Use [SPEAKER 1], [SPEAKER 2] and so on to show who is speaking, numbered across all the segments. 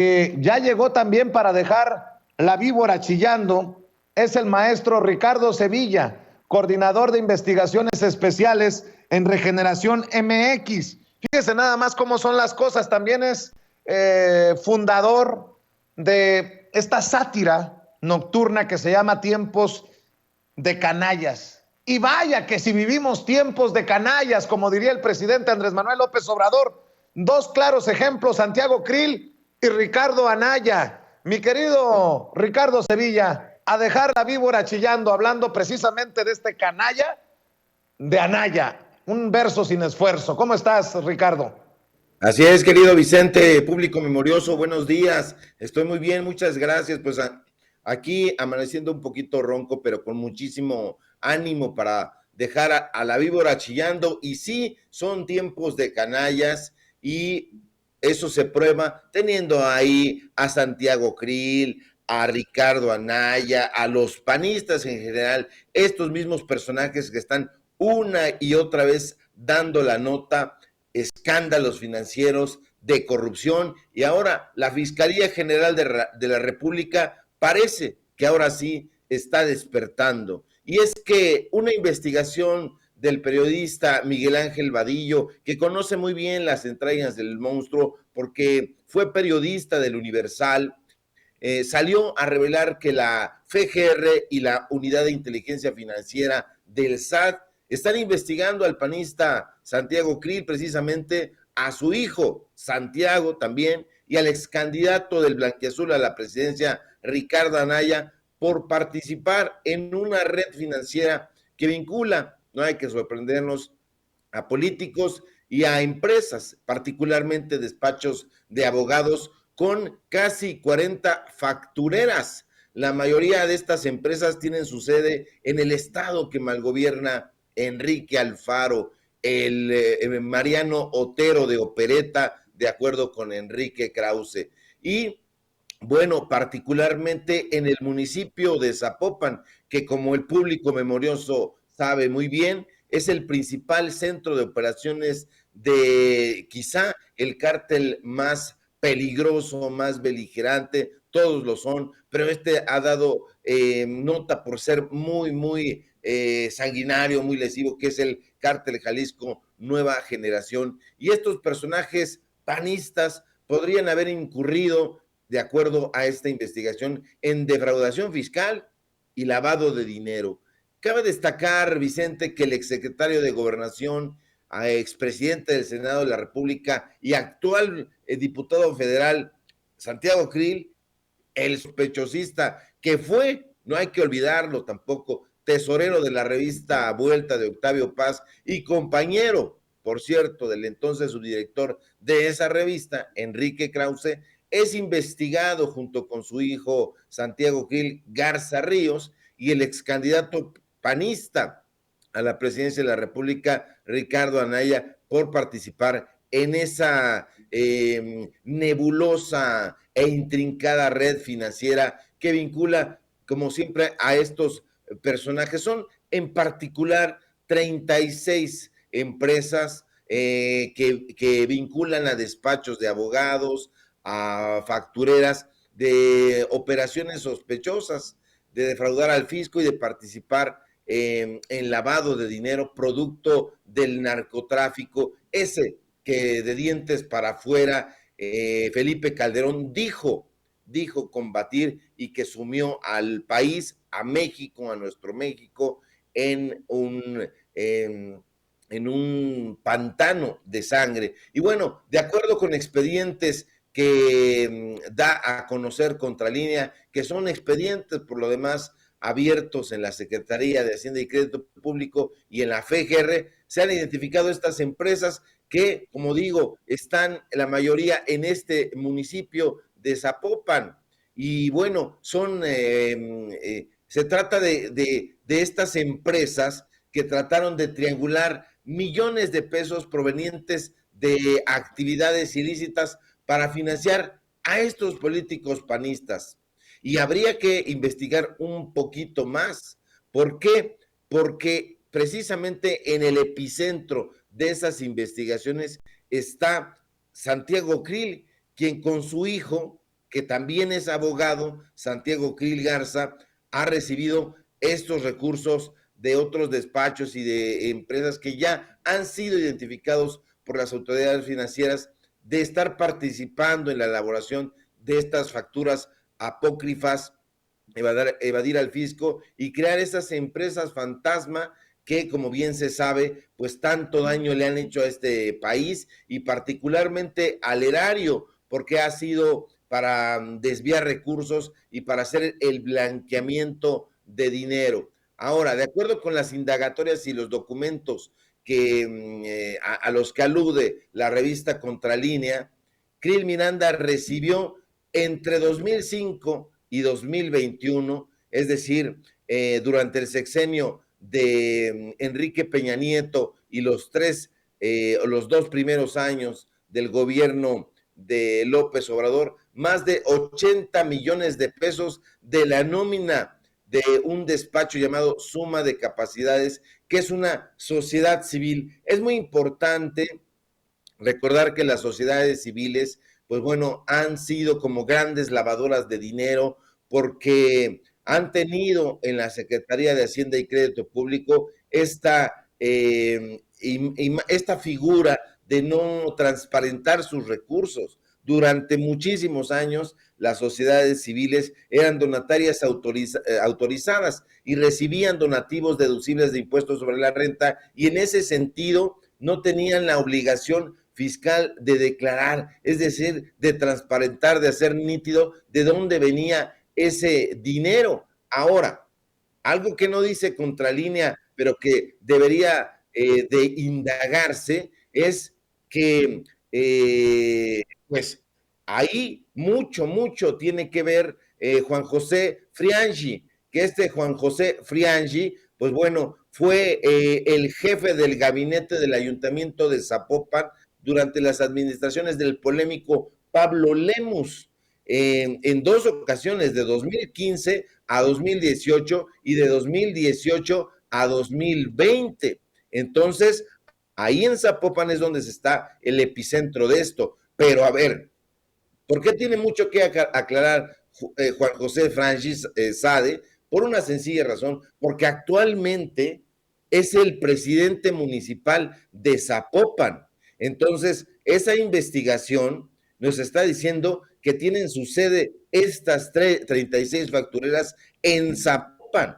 [SPEAKER 1] Ya llegó también para dejar la víbora chillando, es el maestro Ricardo Sevilla, coordinador de investigaciones especiales en Regeneración MX. Fíjese nada más cómo son las cosas, también es fundador de esta sátira nocturna que se llama Tiempos de Canallas. Y vaya que si vivimos tiempos de canallas, como diría el presidente Andrés Manuel López Obrador, dos claros ejemplos, Santiago Krill y Ricardo Anaya. Mi querido Ricardo Sevilla, a dejar la víbora chillando, hablando precisamente de este canalla de Anaya, un verso sin esfuerzo. ¿Cómo estás, Ricardo?
[SPEAKER 2] Así es, querido Vicente, público memorioso, buenos días. Estoy muy bien, muchas gracias. Pues aquí amaneciendo un poquito ronco, pero con muchísimo ánimo para dejar a la víbora chillando. Y sí, son tiempos de canallas y eso se prueba teniendo ahí a Santiago Krill, a Ricardo Anaya, a los panistas en general, estos mismos personajes que están una y otra vez dando la nota, escándalos financieros, de corrupción, y ahora la Fiscalía General de la República parece que ahora sí está despertando. Y es que una investigación del periodista Miguel Ángel Vadillo, que conoce muy bien las entrañas del monstruo porque fue periodista del Universal, salió a revelar que la FGR y la Unidad de Inteligencia Financiera del SAT están investigando al panista Santiago Krill, precisamente a su hijo Santiago también, y al ex candidato del blanquiazul a la presidencia, Ricardo Anaya, por participar en una red financiera que vincula, no hay que sorprendernos, a políticos y a empresas, particularmente despachos de abogados, con casi 40 factureras. La mayoría de estas empresas tienen su sede en el estado que malgobierna Enrique Alfaro, el Mariano Otero de Opereta, de acuerdo con Enrique Krause. Y bueno, particularmente en el municipio de Zapopan, que como el público memorioso sabe muy bien, es el principal centro de operaciones de quizá el cártel más peligroso, más beligerante, todos lo son, pero este ha dado nota por ser muy sanguinario, muy lesivo, que es el cártel Jalisco Nueva Generación. Y estos personajes panistas podrían haber incurrido, de acuerdo a esta investigación, en defraudación fiscal y lavado de dinero. Cabe destacar, Vicente, que el exsecretario de Gobernación, expresidente del Senado de la República y actual diputado federal, Santiago Krill, el sospechosista que fue, no hay que olvidarlo tampoco, tesorero de la revista Vuelta de Octavio Paz y compañero, por cierto, del entonces subdirector de esa revista, Enrique Krause, es investigado junto con su hijo Santiago Krill Garza Ríos y el ex candidato panista a la presidencia de la República, Ricardo Anaya, por participar en esa nebulosa e intrincada red financiera que vincula, como siempre, a estos personajes. Son en particular 36 empresas que vinculan a despachos de abogados, a factureras, de operaciones sospechosas, de defraudar al fisco y de participar en lavado de dinero producto del narcotráfico, ese que de dientes para afuera Felipe Calderón dijo combatir y que sumió al país, a México, a nuestro México, en un pantano de sangre. Y bueno, de acuerdo con expedientes que da a conocer Contralínea, que son expedientes por lo demás abiertos en la Secretaría de Hacienda y Crédito Público y en la FGR, se han identificado estas empresas que, como digo, están la mayoría en este municipio de Zapopan. Y bueno, se trata de estas empresas que trataron de triangular millones de pesos provenientes de actividades ilícitas para financiar a estos políticos panistas. Y habría que investigar un poquito más. ¿Por qué? Porque precisamente en el epicentro de esas investigaciones está Santiago Krill, quien con su hijo que también es abogado, Santiago Krill Garza, ha recibido estos recursos de otros despachos y de empresas que ya han sido identificados por las autoridades financieras de estar participando en la elaboración de estas facturas apócrifas, evadir al fisco y crear esas empresas fantasma que, como bien se sabe, pues tanto daño le han hecho a este país y particularmente al erario, porque ha sido para desviar recursos y para hacer el blanqueamiento de dinero. Ahora, de acuerdo con las indagatorias y los documentos a los que alude la revista Contralínea, Krill Miranda recibió entre 2005 y 2021, es decir, durante el sexenio de Enrique Peña Nieto y los dos primeros años del gobierno de López Obrador, más de 80 millones de pesos de la nómina de un despacho llamado Suma de Capacidades, que es una sociedad civil. Es muy importante recordar que las sociedades civiles, pues bueno, han sido como grandes lavadoras de dinero porque han tenido en la Secretaría de Hacienda y Crédito Público esta figura de no transparentar sus recursos. Durante muchísimos años, las sociedades civiles eran donatarias autorizadas y recibían donativos deducibles de impuestos sobre la renta y en ese sentido no tenían la obligación fiscal de declarar, es decir, de transparentar, de hacer nítido de dónde venía ese dinero. Ahora, algo que no dice Contralínea, pero que debería de indagarse, es que pues ahí mucho tiene que ver Juan José Friangi, que Juan José Friangi, pues bueno, fue el jefe del gabinete del ayuntamiento de Zapopan durante las administraciones del polémico Pablo Lemus, en dos ocasiones, de 2015 a 2018 y de 2018 a 2020. Entonces, ahí en Zapopan es donde se está el epicentro de esto. Pero a ver, ¿por qué tiene mucho que aclarar Juan José Francis Sade? Por una sencilla razón, porque actualmente es el presidente municipal de Zapopan. Entonces, esa investigación nos está diciendo que tienen su sede estas 36 factureras en Zapopan.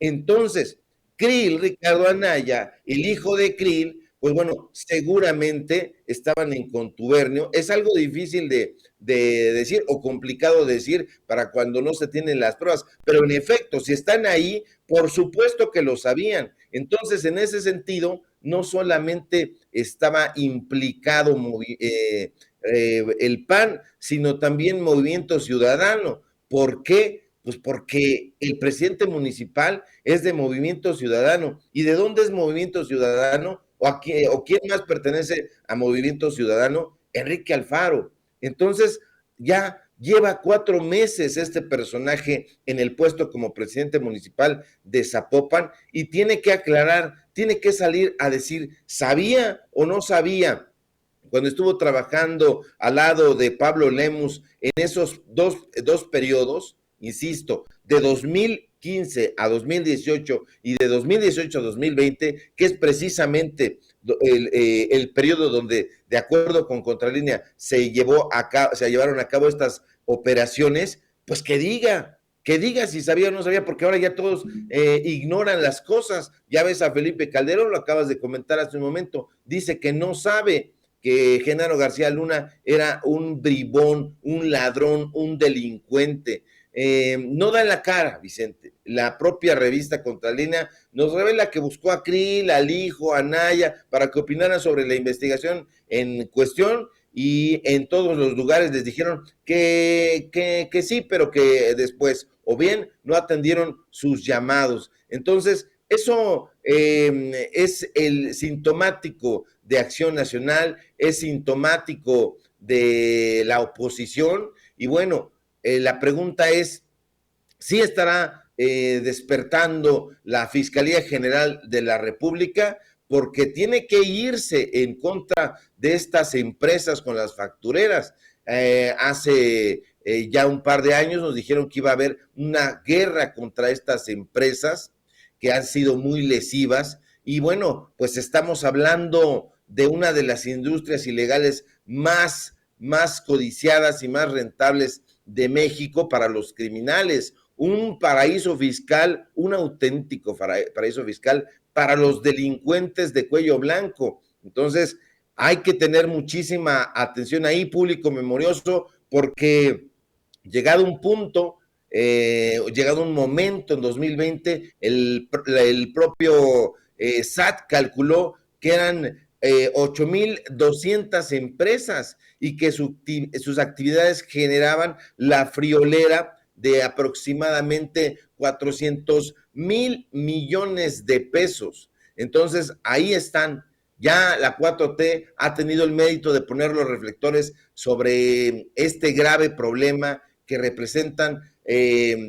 [SPEAKER 2] Entonces, Krill, Ricardo Anaya, el hijo de Krill, pues bueno, seguramente estaban en contubernio. Es algo difícil de decir o complicado de decir para cuando no se tienen las pruebas, pero en efecto, si están ahí, por supuesto que lo sabían. Entonces, en ese sentido, no solamente estaba implicado el PAN, sino también Movimiento Ciudadano. ¿Por qué? Pues porque el presidente municipal es de Movimiento Ciudadano. ¿Y de dónde es Movimiento Ciudadano? ¿O quién más pertenece a Movimiento Ciudadano? Enrique Alfaro. Entonces, ya lleva 4 meses este personaje en el puesto como presidente municipal de Zapopan y tiene que aclarar, tiene que salir a decir, ¿sabía o no sabía? Cuando estuvo trabajando al lado de Pablo Lemus en esos dos periodos, insisto, de 2015 a 2018 y de 2018 a 2020, que es precisamente el periodo donde, de acuerdo con Contralínea, se llevaron a cabo estas operaciones, pues que diga si sabía o no sabía, porque ahora ya todos ignoran las cosas. Ya ves a Felipe Calderón, lo acabas de comentar hace un momento, dice que no sabe que Genaro García Luna era un bribón, un ladrón, un delincuente. No da en la cara, Vicente. La propia revista Contralínea nos revela que buscó a Krill, al hijo, a Naya, para que opinaran sobre la investigación en cuestión y en todos los lugares les dijeron que sí, pero que después, o bien no atendieron sus llamados. Entonces, eso es el sintomático de Acción Nacional, es sintomático de la oposición y bueno, la pregunta es, ¿sí estará despertando la Fiscalía General de la República? Porque tiene que irse en contra de estas empresas con las factureras. Hace ya un par de años nos dijeron que iba a haber una guerra contra estas empresas que han sido muy lesivas. Y bueno, pues estamos hablando de una de las industrias ilegales más codiciadas y más rentables de México para los criminales. Un paraíso fiscal, un auténtico paraíso fiscal para los delincuentes de cuello blanco. Entonces, hay que tener muchísima atención ahí, público memorioso, porque llegado un punto, llegado un momento en 2020, el propio SAT calculó que eran 8,200 empresas y que sus actividades generaban la friolera de aproximadamente 400,000 millones de pesos. Entonces, ahí están. Ya la 4T ha tenido el mérito de poner los reflectores sobre este grave problema que representan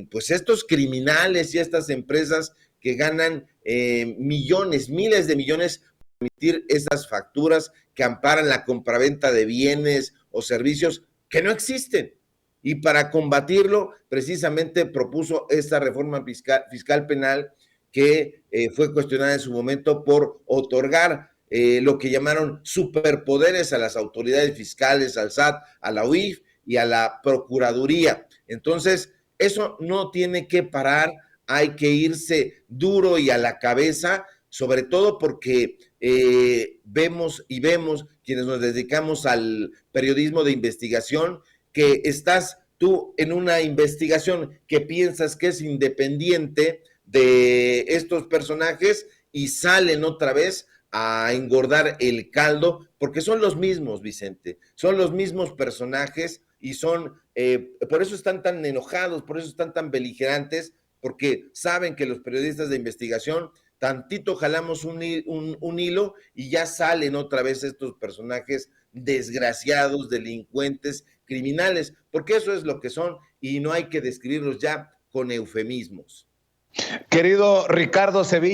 [SPEAKER 2] pues estos criminales y estas empresas que ganan millones, miles de millones para emitir esas facturas que amparan la compraventa de bienes o servicios que no existen. Y para combatirlo, precisamente propuso esta reforma fiscal penal que fue cuestionada en su momento por otorgar lo que llamaron superpoderes a las autoridades fiscales, al SAT, a la UIF y a la Procuraduría. Entonces, eso no tiene que parar, hay que irse duro y a la cabeza, sobre todo porque vemos quienes nos dedicamos al periodismo de investigación, que estás tú en una investigación que piensas que es independiente de estos personajes y salen otra vez a engordar el caldo, porque son los mismos, Vicente, son los mismos personajes y son, por eso están tan enojados, por eso están tan beligerantes, porque saben que los periodistas de investigación tantito jalamos un hilo y ya salen otra vez estos personajes desgraciados, delincuentes, criminales, porque eso es lo que son y no hay que describirlos ya con eufemismos.
[SPEAKER 1] Querido Ricardo Sevilla.